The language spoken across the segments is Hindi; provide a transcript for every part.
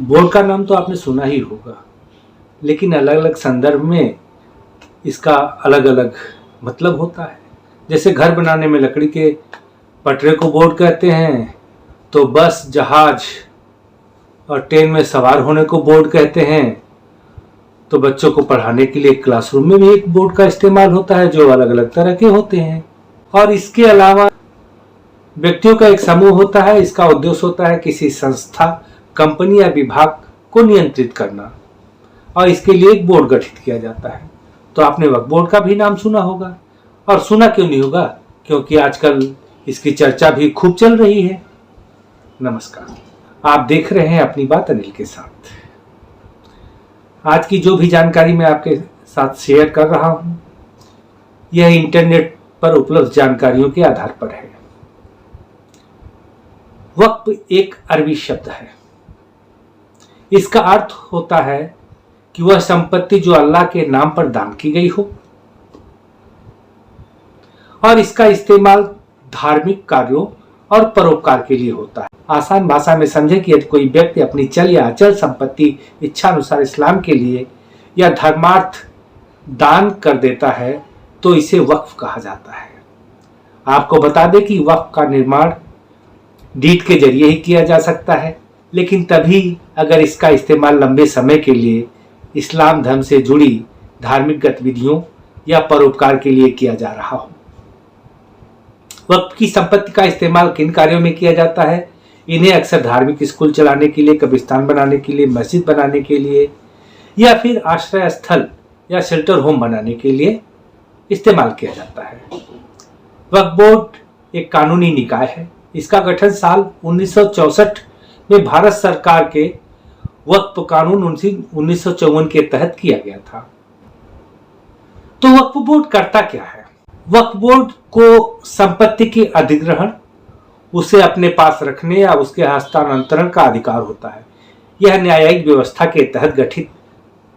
बोर्ड का नाम तो आपने सुना ही होगा, लेकिन अलग अलग संदर्भ में इसका अलग अलग मतलब होता है। जैसे घर बनाने में लकड़ी के पटरे को बोर्ड कहते हैं, तो बस, जहाज और ट्रेन में सवार होने को बोर्ड कहते हैं। तो बच्चों को पढ़ाने के लिए क्लासरूम में भी एक बोर्ड का इस्तेमाल होता है, जो अलग अलग तरह के होते हैं। और इसके अलावा व्यक्तियों का एक समूह होता है। इसका उद्देश्य होता है किसी संस्था, कंपनी या विभाग को नियंत्रित करना, और इसके लिए एक बोर्ड गठित किया जाता है। तो आपने वक्फ बोर्ड का भी नाम सुना होगा, और सुना क्यों नहीं होगा, क्योंकि आजकल इसकी चर्चा भी खूब चल रही है। नमस्कार, आप देख रहे हैं अपनी बात अनिल के साथ। आज की जो भी जानकारी मैं आपके साथ शेयर कर रहा हूं, यह इंटरनेट पर उपलब्ध जानकारियों के आधार पर है। वक्फ एक अरबी शब्द है। इसका अर्थ होता है कि वह संपत्ति जो अल्लाह के नाम पर दान की गई हो, और इसका इस्तेमाल धार्मिक कार्यों और परोपकार के लिए होता है। आसान भाषा में समझे कि यदि कोई व्यक्ति अपनी चल या अचल संपत्ति इच्छा अनुसार इस्लाम के लिए या धर्मार्थ दान कर देता है, तो इसे वक्फ कहा जाता है। आपको बता दें कि वक्फ का निर्माण डीड के जरिए ही किया जा सकता है, लेकिन तभी अगर इसका इस्तेमाल लंबे समय के लिए इस्लाम धर्म से जुड़ी धार्मिक गतिविधियों या परोपकार के लिए किया जा रहा हो। वक्फ की संपत्ति का इस्तेमाल किन कार्यों में किया जाता है? इन्हें अक्सर धार्मिक स्कूल चलाने के लिए, कब्रिस्तान बनाने के लिए, मस्जिद बनाने के लिए, या फिर आश्रय स्थल या शेल्टर होम बनाने के लिए इस्तेमाल किया जाता है। वक्फ बोर्ड एक कानूनी निकाय है। इसका गठन साल 1964 में भारत सरकार के वक्फ कानून 1954 के तहत किया गया था। तो वक्फ बोर्ड करता क्या है? वक्फ बोर्ड को संपत्ति के अधिग्रहण, उसे अपने पास रखने या उसके हस्तांतरण का अधिकार होता है। यह न्यायिक व्यवस्था के तहत गठित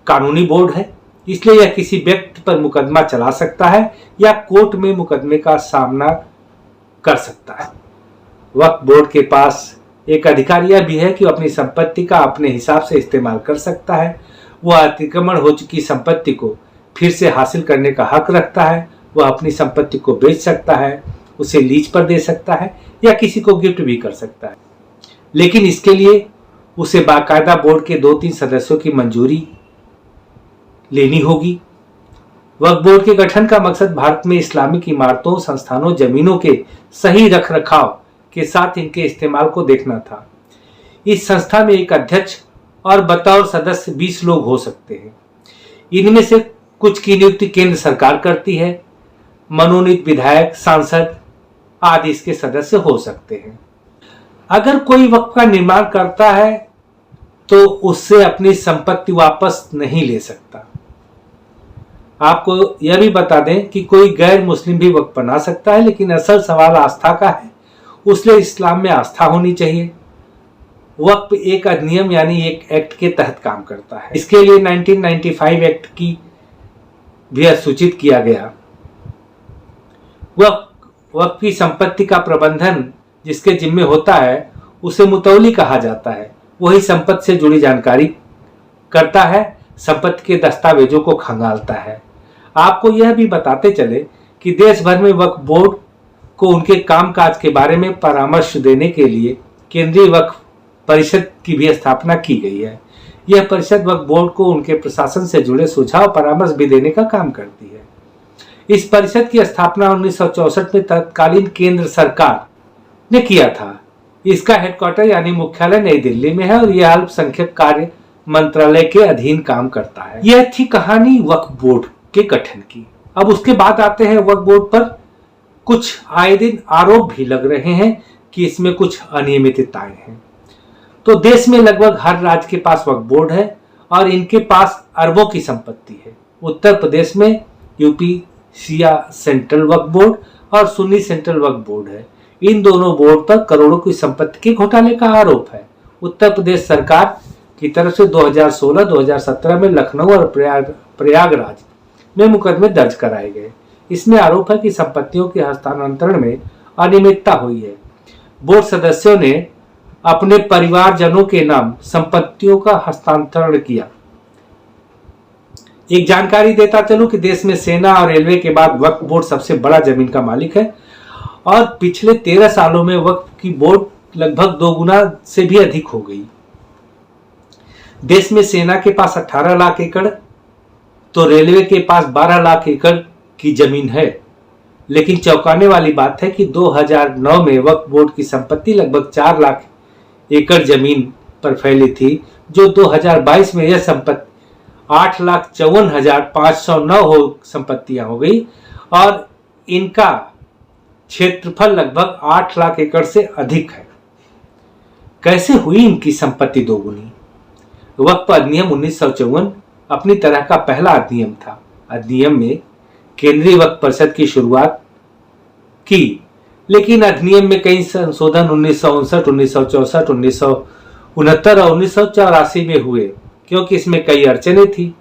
कानूनी बोर्ड है, इसलिए यह किसी व्यक्ति पर मुकदमा चला सकता है या कोर्ट में मुकदमे का सामना कर सकता है। वक्फ बोर्ड के पास एक अधिकार यह भी है कि वह अपनी संपत्ति का अपने हिसाब से इस्तेमाल कर सकता है। वह अतिक्रमण हो चुकी संपत्ति को फिर से हासिल करने का हक रखता है। वह अपनी संपत्ति को बेच सकता है, उसे लीज पर दे सकता है या किसी को गिफ्ट भी कर सकता है, लेकिन इसके लिए उसे बाकायदा बोर्ड के 2-3 सदस्यों की मंजूरी लेनी होगी। वक्फ बोर्ड के गठन का मकसद भारत में इस्लामिक इमारतों, संस्थानों, जमीनों के सही रख रखाव के साथ इनके इस्तेमाल को देखना था। इस संस्था में एक अध्यक्ष और बतौर सदस्य 20 लोग हो सकते हैं। इनमें से कुछ की नियुक्ति केंद्र सरकार करती है। मनोनीत विधायक, सांसद आदि इसके सदस्य हो सकते हैं। अगर कोई वक्फ का निर्माण करता है तो उससे अपनी संपत्ति वापस नहीं ले सकता। आपको यह भी बता दें कि कोई गैर मुस्लिम भी वक्फ बना सकता है, लेकिन असल सवाल आस्था का है। उसलिए इस्लाम में आस्था होनी चाहिए। वक्फ एक अधिनियम यानी एक एक्ट के तहत काम करता है। इसके लिए 1995 एक्ट की भी सूचित किया गया। वक्फ की संपत्ति का प्रबंधन जिसके जिम्मे होता है उसे मुतौली कहा जाता है। वही संपत्ति से जुड़ी जानकारी करता है, संपत्ति के दस्तावेजों को खंगालता है। आपको यह भी बताते चले कि देश भर में वक्फ बोर्ड को उनके कामकाज के बारे में परामर्श देने के लिए केंद्रीय वक्फ परिषद की भी स्थापना की गई है। यह परिषद वक्फ बोर्ड को उनके प्रशासन से जुड़े सुझाव, परामर्श भी देने का काम करती है। इस परिषद की स्थापना 1964 में तत्कालीन केंद्र सरकार ने किया था। इसका हेडक्वार्टर यानी मुख्यालय नई दिल्ली में है और यह अल्पसंख्यक कार्य मंत्रालय के अधीन काम करता है। यह थी कहानी वक्फ बोर्ड के गठन की। अब उसके बाद आते हैं वक्फ बोर्ड पर कुछ आए दिन आरोप भी लग रहे हैं कि इसमें कुछ अनियमितताएं हैं। तो देश में लगभग हर राज्य के पास वक्फ बोर्ड है और इनके पास अरबों की संपत्ति है। उत्तर प्रदेश में यूपी शिया सेंट्रल वक्फ बोर्ड और सुन्नी सेंट्रल वक्फ बोर्ड है। इन दोनों बोर्ड पर करोड़ों की संपत्ति के घोटाले का आरोप है। उत्तर प्रदेश सरकार की तरफ से 2016-2017 में लखनऊ और प्रयागराज में मुकदमे दर्ज कराए गए। इसमें आरोप है कि संपत्तियों के हस्तांतरण में अनियमितता हुई है। बोर्ड सदस्यों ने अपने परिवारजनों के नाम संपत्तियों का हस्तांतरण किया। एक जानकारी देता चलूं कि देश में सेना और रेलवे के बाद वक्फ बोर्ड सबसे बड़ा जमीन का मालिक है और पिछले 13 सालों में वक्फ की बोर्ड लगभग 2 गुना से भी अधिक हो गई। देश में सेना के पास 18 लाख एकड़ तो रेलवे के पास 12 लाख एकड़ की जमीन है। लेकिन चौंकाने वाली बात है कि 2009 में वक्फ बोर्ड की संपत्ति लगभग 4 लाख एकड़ जमीन पर फैली थी, जो 2022 में यह संपत्ति 8,54,509 संपत्तियां हो गई और इनका क्षेत्रफल लगभग 8 लाख एकड़ से अधिक है। कैसे हुई इनकी संपत्ति दोगुनी? वक्फ अधिनियम 1954 अपनी तरह का पहला अधिनियम था। अधिनियम में केंद्रीय वक्फ परिषद की शुरुआत की, लेकिन अधिनियम में कई संशोधन 1959, 1964, 1969 और 1984 में हुए, क्योंकि इसमें कई अड़चनें थी।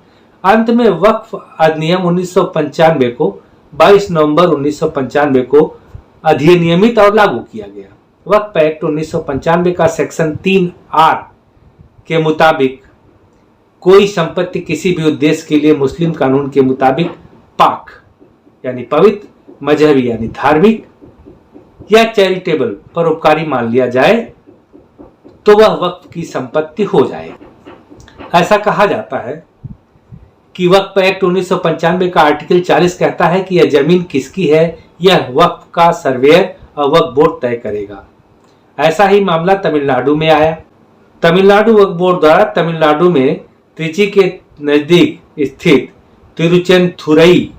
अंत में वक्फ अधिनियम 1995 को 22 नवंबर 1995 को अधिनियमित और लागू किया गया। वक्फ एक्ट 1995 का सेक्शन 3R के मुताबिक कोई संपत्ति किसी भी उद्देश्य के लिए मुस्लिम कानून के मुताबिक पाक यानी पवित्र, मजहबी यानी धार्मिक या चैरिटेबल परोपकारी मान लिया जाए तो वह वक्फ की संपत्ति हो जाए। ऐसा कहा जाता है कि वक्फ एक्ट 1995 का आर्टिकल 40 कहता है कि यह जमीन किसकी है यह वक्फ का सर्वेयर और वक्फ बोर्ड तय करेगा। ऐसा ही मामला तमिलनाडु में आया। तमिलनाडु वक्फ बोर्ड द्वारा तमिलनाडु में त्रिची के नजदीक स्थित तिरुचेंथुरई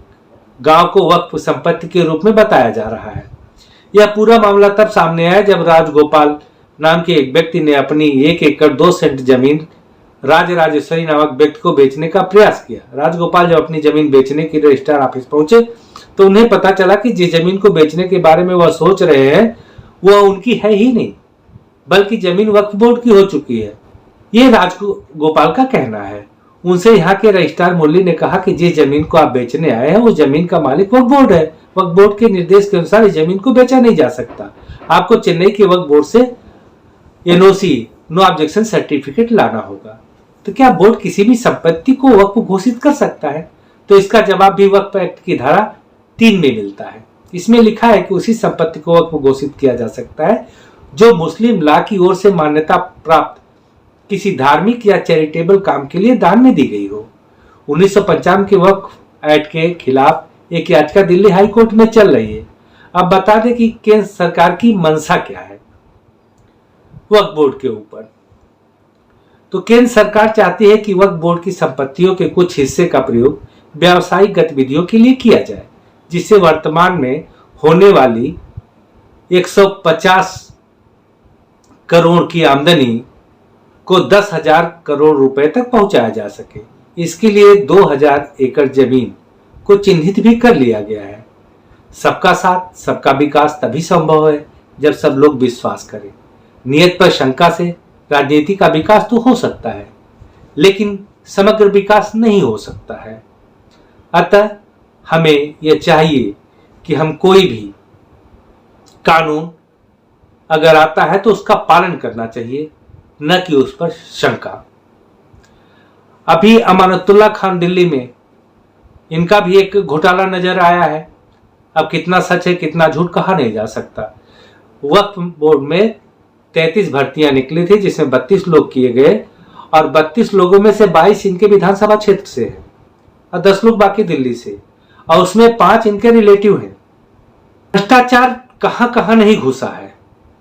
गांव को वक्फ संपत्ति के रूप में बताया जा रहा है। यह पूरा मामला तब सामने आया जब राजगोपाल नाम के एक व्यक्ति ने अपनी 1 एकड़ 2 सेंट जमीन राजराजेश्वरी नामक व्यक्ति को बेचने का प्रयास किया। राजगोपाल जब अपनी जमीन बेचने के लिए रजिस्ट्रार ऑफिस पहुंचे तो उन्हें पता चला कि जिस जमीन को बेचने के बारे में वह सोच रहे हैं वह उनकी है ही नहीं, बल्कि जमीन वक्फ बोर्ड की हो चुकी है। यह राजगोपाल का कहना है। उनसे यहाँ के रजिस्ट्रार मुरली ने कहा कि जिस जमीन को आप बेचने आए हैं उस जमीन का मालिक वक्फ बोर्ड है। वक्फ बोर्ड के निर्देश के अनुसार इस जमीन को बेचा नहीं जा सकता। आपको चेन्नई के वक्फ बोर्ड से NOC नो ऑब्जेक्शन सर्टिफिकेट लाना होगा। तो क्या बोर्ड किसी भी संपत्ति को वक्फ घोषित कर सकता है? तो इसका जवाब भी वक्फ एक्ट की धारा 3 में मिलता है। इसमें लिखा है कि उसी संपत्ति को वक्फ घोषित किया जा सकता है जो मुस्लिम लॉ की ओर से मान्यता प्राप्त किसी धार्मिक या चैरिटेबल काम के लिए दान में दी गई हो। 1995 के वक्फ एक्ट के खिलाफ एक याचिका दिल्ली हाई कोर्ट में चल रही है। अब बता दें कि केंद्र सरकार की मंशा क्या है वक्फ बोर्ड के ऊपर। तो केंद्र सरकार चाहती है कि वक्फ बोर्ड की संपत्तियों के कुछ हिस्से का प्रयोग व्यावसायिक गतिविधियों के लिए किया जाए, जिससे वर्तमान में होने वाली 150 करोड़ की आमदनी को 10,000 करोड़ रुपए तक पहुंचाया जा सके। इसके लिए 2,000 एकड़ जमीन को चिन्हित भी कर लिया गया है। सबका साथ सबका विकास तभी संभव है जब सब लोग विश्वास करें। नियत पर शंका से राजनीति का विकास तो हो सकता है, लेकिन समग्र विकास नहीं हो सकता है। अतः हमें यह चाहिए कि हम कोई भी कानून अगर आता है तो उसका पालन करना चाहिए, न कि उस पर शंका। अभी अमानतुल्लाह खान दिल्ली में इनका भी एक घोटाला नजर आया है। अब कितना सच है कितना झूठ कहा नहीं जा सकता। वक्फ बोर्ड में 33 भर्तियां निकली थी, जिसमें 32 लोग किए गए और 32 लोगों में से 22 इनके विधानसभा क्षेत्र से है और 10 लोग बाकी दिल्ली से, और उसमें 5 इनके रिलेटिव हैं। भ्रष्टाचार कहां कहां नहीं घुसा है।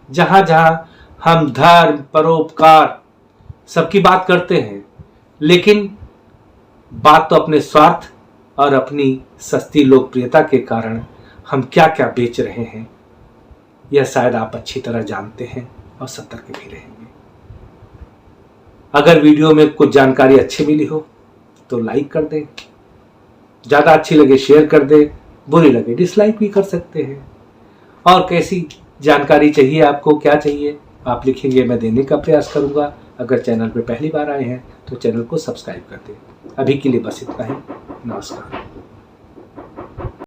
जहां जहां हम धर्म परोपकार सबकी बात करते हैं, लेकिन बात तो अपने स्वार्थ और अपनी सस्ती लोकप्रियता के कारण हम क्या क्या बेच रहे हैं यह शायद आप अच्छी तरह जानते हैं और सतर्क भी रहेंगे। अगर वीडियो में कुछ जानकारी अच्छी मिली हो तो लाइक कर दें, ज़्यादा अच्छी लगे शेयर कर दें, बुरी लगे डिसलाइक भी कर सकते हैं। और कैसी जानकारी चाहिए आपको, क्या चाहिए आप लिखेंगे, मैं देने का प्रयास करूंगा। अगर चैनल पर पहली बार आए हैं तो चैनल को सब्सक्राइब कर दें। अभी के लिए बस इतना ही। नमस्कार।